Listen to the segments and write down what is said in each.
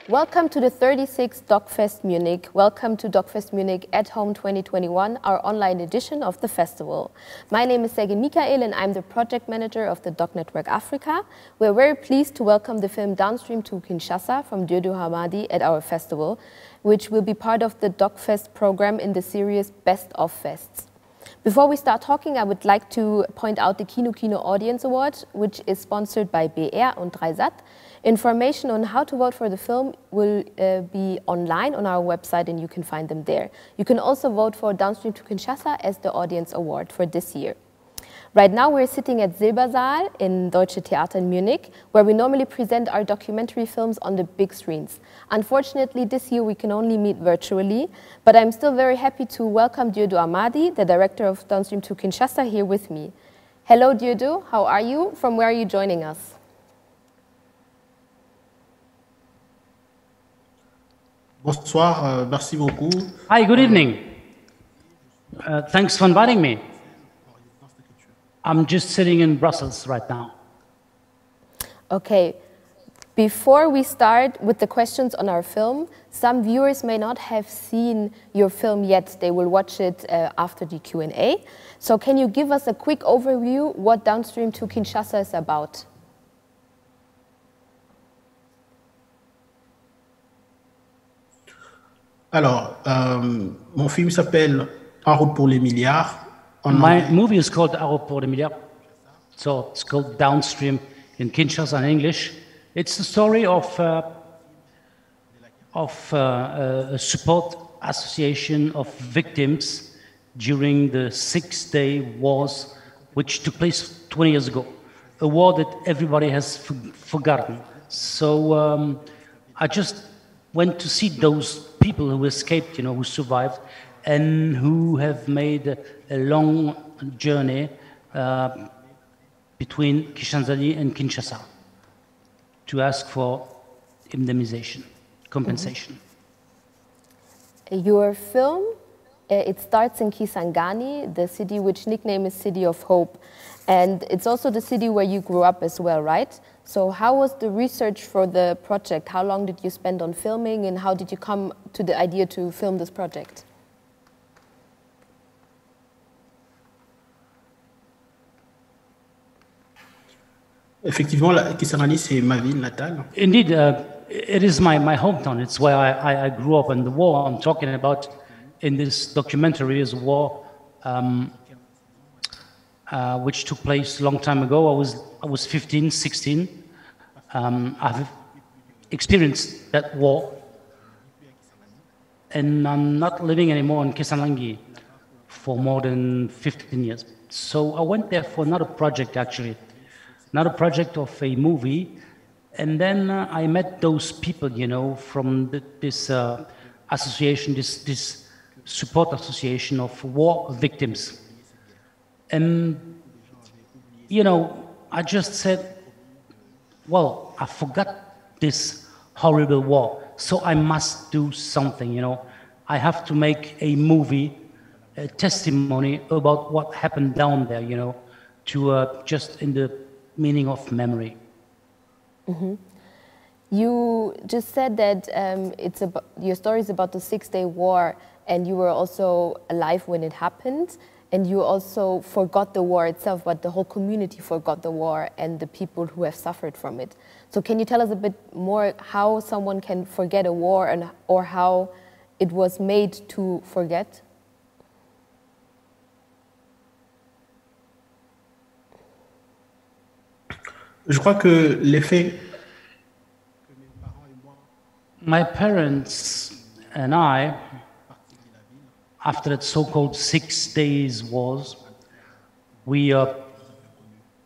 Welcome to the 36th DOK.fest Munich. Welcome to DOK.fest Munich at Home 2021, our online edition of the festival. My name is Sergej Michael and I'm the project manager of the DOK Network Africa. We're very pleased to welcome the film Downstream to Kinshasa from Dieudo Hamadi at our festival, which will be part of the DOK.fest program in the series Best of Fests. Before we start talking, I would like to point out the Kino Audience Award, which is sponsored by BR und 3Sat. Information on how to vote for the film will be online on our website and you can find them there. You can also vote for Downstream to Kinshasa as the Audience Award for this year. Right now we're sitting at Silbersaal in Deutsche Theater in Munich, where we normally present our documentary films on the big screens. Unfortunately, this year we can only meet virtually, but I'm still very happy to welcome Dieudo Hamadi, the director of Downstream to Kinshasa, here with me. Hello Dieudo, how are you? From where are you joining us? Bonsoir, merci beaucoup. Hi, good evening. Thanks for inviting me. I'm just sitting in Brussels right now. Okay, before we start with the questions on our film, some viewers may not have seen your film yet. They will watch it after the Q&A. So can you give us a quick overview what Downstream to Kinshasa is about? Alors, mon film s'appelle En route pour les milliards. My movie is called En route pour les milliards. So it's called Downstream in Kinshasa in English. It's the story of a support association of victims during the Six-Day Wars, which took place 20 years ago. A war that everybody has forgotten. So I just went to see those people who escaped, who survived, and who have made a long journey between Kisangani and Kinshasa to ask for indemnization, compensation. Your film, it starts in Kisangani, the city which nickname is City of Hope. And it's also the city where you grew up as well, right? So how was the research for the project? How long did you spend on filming and how did you come to the idea to film this project? Effectivement, Kisangani, c'est ma ville natale. Indeed, it is my hometown. It's where I grew up, and the war I'm talking about in this documentary is a war which took place a long time ago. I was 15, 16. I've experienced that war, and I'm not living anymore in Kisangani for more than 15 years. So I went there for another project, actually, another project of a movie, and then I met those people, from this association, this support association of war victims. And, I just said, well, I forgot this horrible war, so I must do something, I have to make a movie, a testimony about what happened down there, to just in the meaning of memory. Mm-hmm. You just said that your story is about the Six-Day War, and you were also alive when it happened. And you also forgot the war itself, but the whole community forgot the war and the people who have suffered from it. So can you tell us a bit more how someone can forget a war or how it was made to forget? Je crois que l'effet... My parents and I, after that so-called 6 days wars, we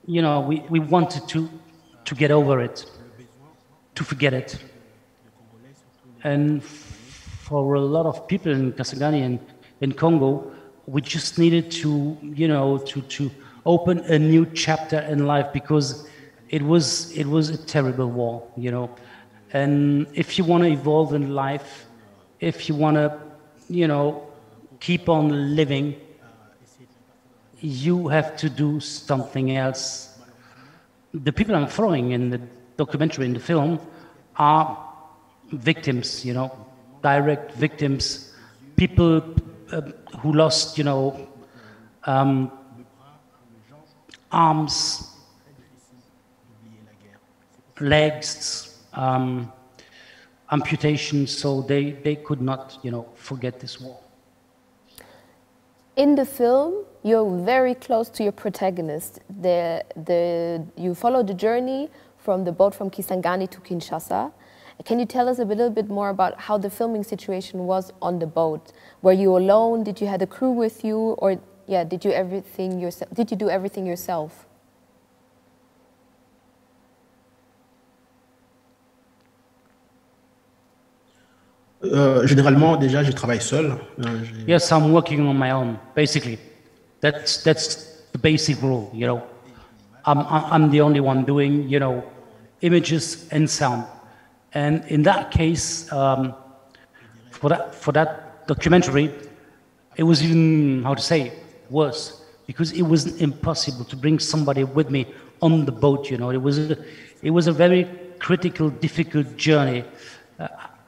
wanted to get over it, to forget it. And for a lot of people in Kisangani and in Congo, we just needed to, to open a new chapter in life because it was a terrible war, And if you want to evolve in life, if you want to, keep on living, you have to do something else. The people I'm following in the documentary, in the film, are victims, you know, direct victims, people who lost, you know, arms, legs, amputations, so they could not, you know, forget this war. In the film, you're very close to your protagonist. You follow the journey from the boat from Kisangani to Kinshasa. Can you tell us a little bit more about how the filming situation was on the boat? Were you alone? Did you have a crew with you? Or yeah, did you do everything yourself? Généralement, déjà, je travaille seul. Yes, I'm working on my own, basically. That's the basic rule, you know. I'm the only one doing, you know, images and sound. And in that case, for that documentary, it was even, how to say, worse, because it was impossible to bring somebody with me on the boat, you know. It was a very critical, difficult journey.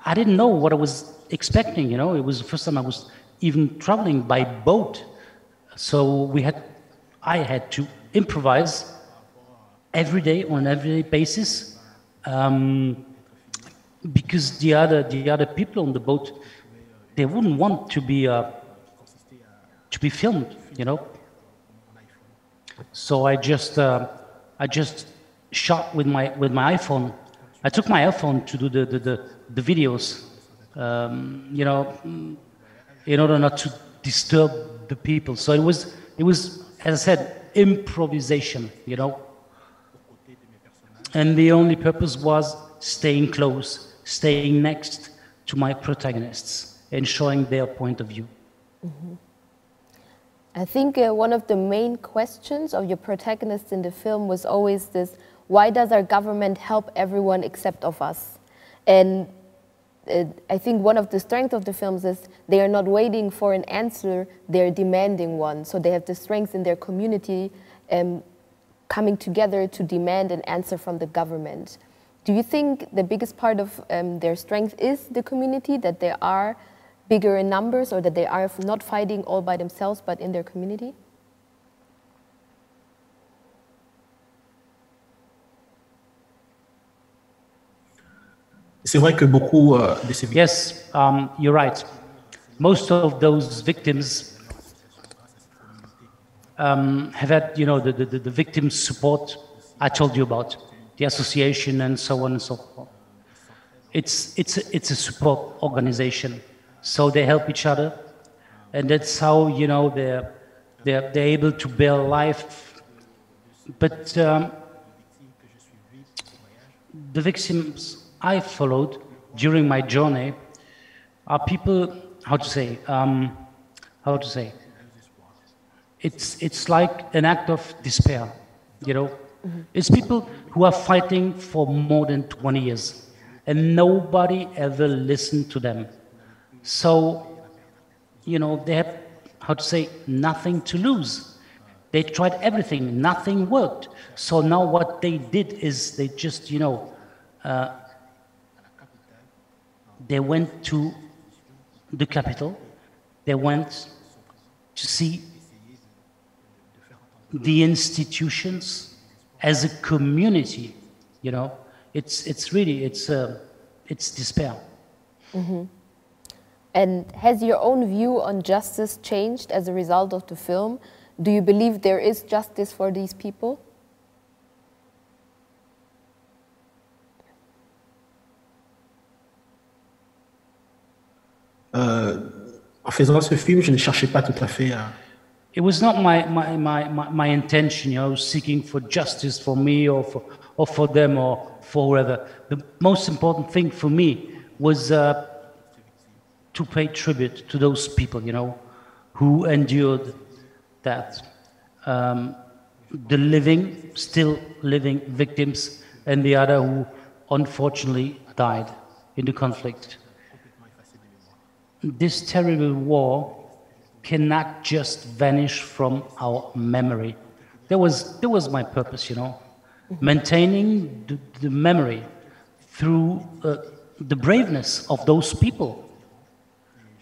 I didn't know what I was expecting, you know. It was the first time I was even traveling by boat. So I had to improvise every day on an everyday basis, because the other people on the boat, they wouldn't want to be filmed, you know. So I just shot with my iPhone. I took my iPhone to do the videos, you know, in order not to disturb the people. So it was, as I said, improvisation, you know. And the only purpose was staying close, staying next to my protagonists and showing their point of view. Mm-hmm. I think one of the main questions of your protagonists in the film was always this: why does our government help everyone except of us? And I think one of the strengths of the films is they are not waiting for an answer, they're demanding one. So they have the strength in their community coming together to demand an answer from the government. Do you think the biggest part of their strength is the community, that they are bigger in numbers, or that they are not fighting all by themselves but in their community? C'est vrai que beaucoup de ces victimes. Yes, you're right. Most of those victims have had, you know, the victim support I told you about, the association and so on and so forth. It's a support organization, so they help each other, and that's how, you know, they're able to bear life. But the victims I followed during my journey are people, how to say, it's like an act of despair, you know. Mm-hmm. It's people who are fighting for more than 20 years and nobody ever listened to them. So, you know, they have, how to say, nothing to lose. They tried everything, nothing worked. So now what they did is they just, you know, they went to the capital, they went to see the institutions as a community, you know. It's really, it's despair. Mm-hmm. And has your own view on justice changed as a result of the film? Do you believe there is justice for these people? En faisant ce film, je ne cherchais pas tout à fait à... It was not my intention, you know, seeking for justice for me or for them or for whoever. The most important thing for me was to pay tribute to those people, you know, who endured that. The living, still living victims, and the other who unfortunately died in the conflict. This terrible war cannot just vanish from our memory. That was my purpose, you know, maintaining the memory through the braveness of those people.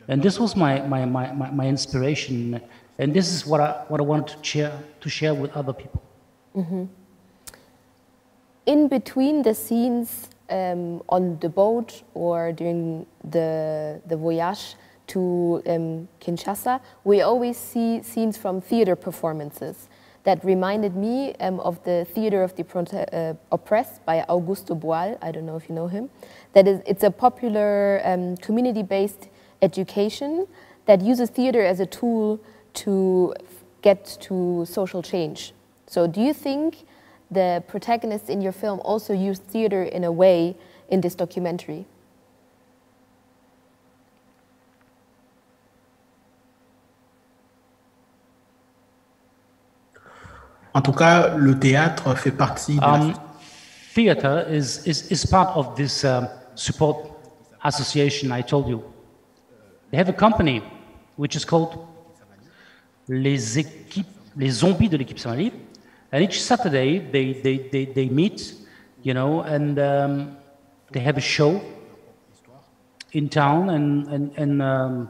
And this was my inspiration, and this is what I wanted to share with other people. Mm-hmm. In between the scenes on the boat or during the voyage to Kinshasa, we always see scenes from theater performances that reminded me of the Theater of the Oppressed by Augusto Boal. I don't know if you know him. It's a popular community-based education that uses theater as a tool to get to social change. So do you think the protagonists in your film also use theater in a way in this documentary? En tout cas, le théâtre fait partie de theater is part of this support association I told you. They have a company which is called les zombies de l'équipe Somalie, and each Saturday they meet, you know, and they have a show in town, and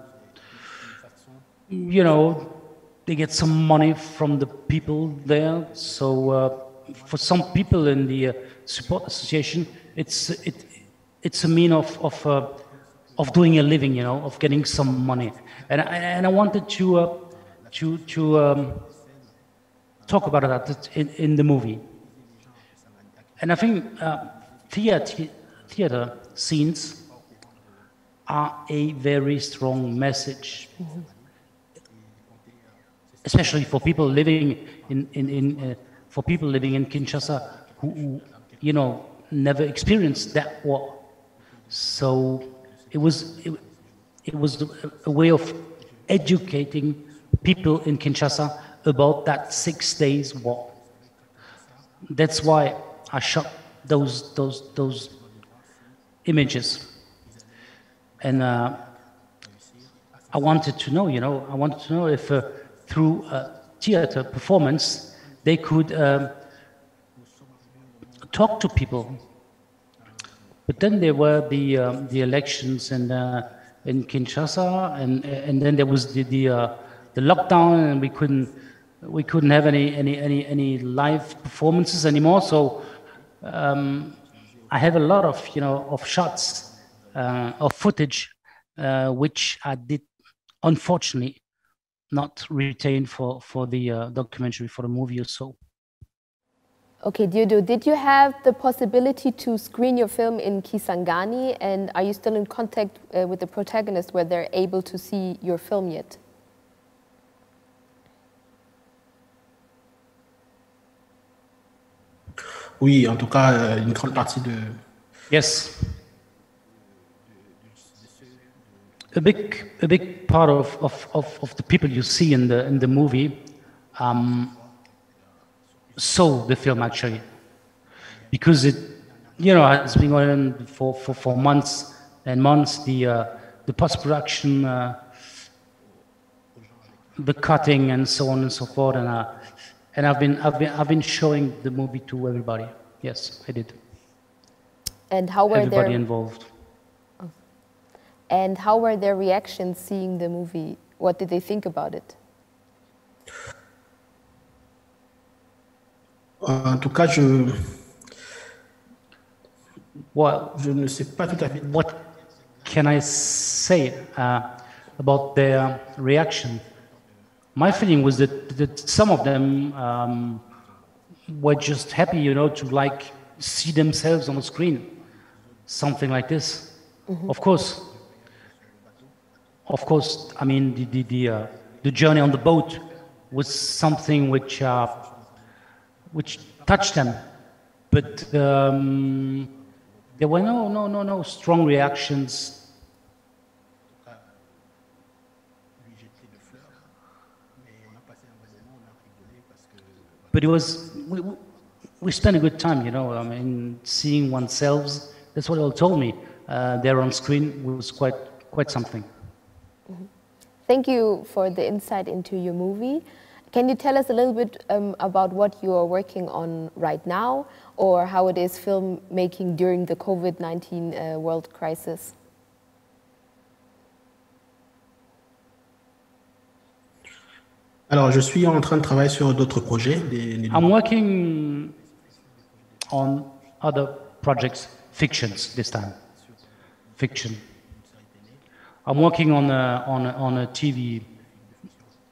you know, they get some money from the people there. So for some people in the support association, it's a mean of doing a living, you know, of getting some money. And I wanted to talk about that in the movie. And I think theater scenes are a very strong message. Mm-hmm. Especially for people living in Kinshasa who you know never experienced that war. So it was a way of educating people in Kinshasa about that 6 days war. That's why I shot those images, and I wanted to know, you know, if through theater performance, they could talk to people. But then there were the elections in Kinshasa, and then there was the lockdown, and we couldn't have any live performances anymore. So I have a lot of, you know, of shots of footage which I did unfortunately not retained for the documentary, for the movie or so. Okay, Dieudo, did you have the possibility to screen your film in Kisangani, and are you still in contact with the protagonist where they're able to see your film yet? Oui, en tout cas, une grande partie de... Yes. A big part of the people you see in the movie saw the film actually, because it, you know, has been going on for months and months. The post-production, the cutting, and so on and so forth, and I've been showing the movie to everybody. Yes, I did. And how were everybody involved? And how were their reactions seeing the movie? What did they think about it? En tout cas, je ne sais pas tout à fait. What can I say about their reaction? My feeling was that some of them were just happy, you know, to like see themselves on the screen, something like this. Mm-hmm. Of course, I mean, the journey on the boat was something which touched them, but there were no strong reactions. But it was, we spent a good time, you know. I mean, seeing oneself. That's what they all told me. There on screen was quite something. Mm-hmm. Thank you for the insight into your movie. Can you tell us a little bit about what you are working on right now, or how it is filmmaking during the COVID-19 world crisis? Alors, je suis en train de travailler sur d'autres projets. I'm working on other projects, fictions this time, fiction. I'm working on a TV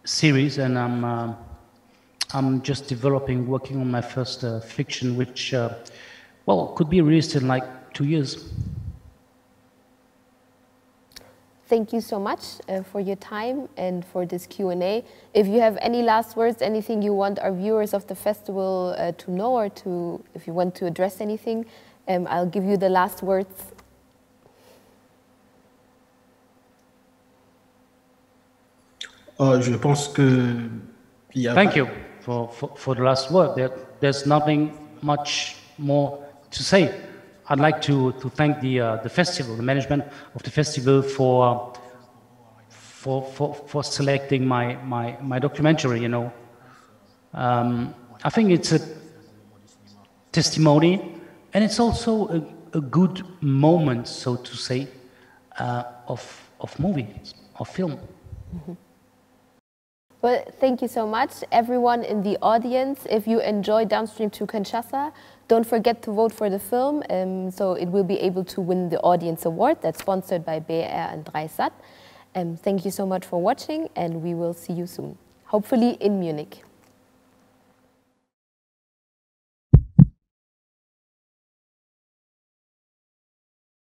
series, and I'm just working on my first fiction, which, well, could be released in like 2 years. Thank you so much for your time and for this Q&A. If you have any last words, anything you want our viewers of the festival to know, or if you want to address anything, I'll give you the last words. Je pense que... Thank you for the last word. There's nothing much more to say. I'd like to thank the festival, the management of the festival for selecting my documentary. You know, I think it's a testimony, and it's also a good moment, so to say, of movies, of film. Mm-hmm. Well, thank you so much, everyone in the audience. If you enjoy Downstream to Kinshasa, don't forget to vote for the film, so it will be able to win the Audience Award that's sponsored by BR and 3sat. Thank you so much for watching, and we will see you soon, hopefully in Munich.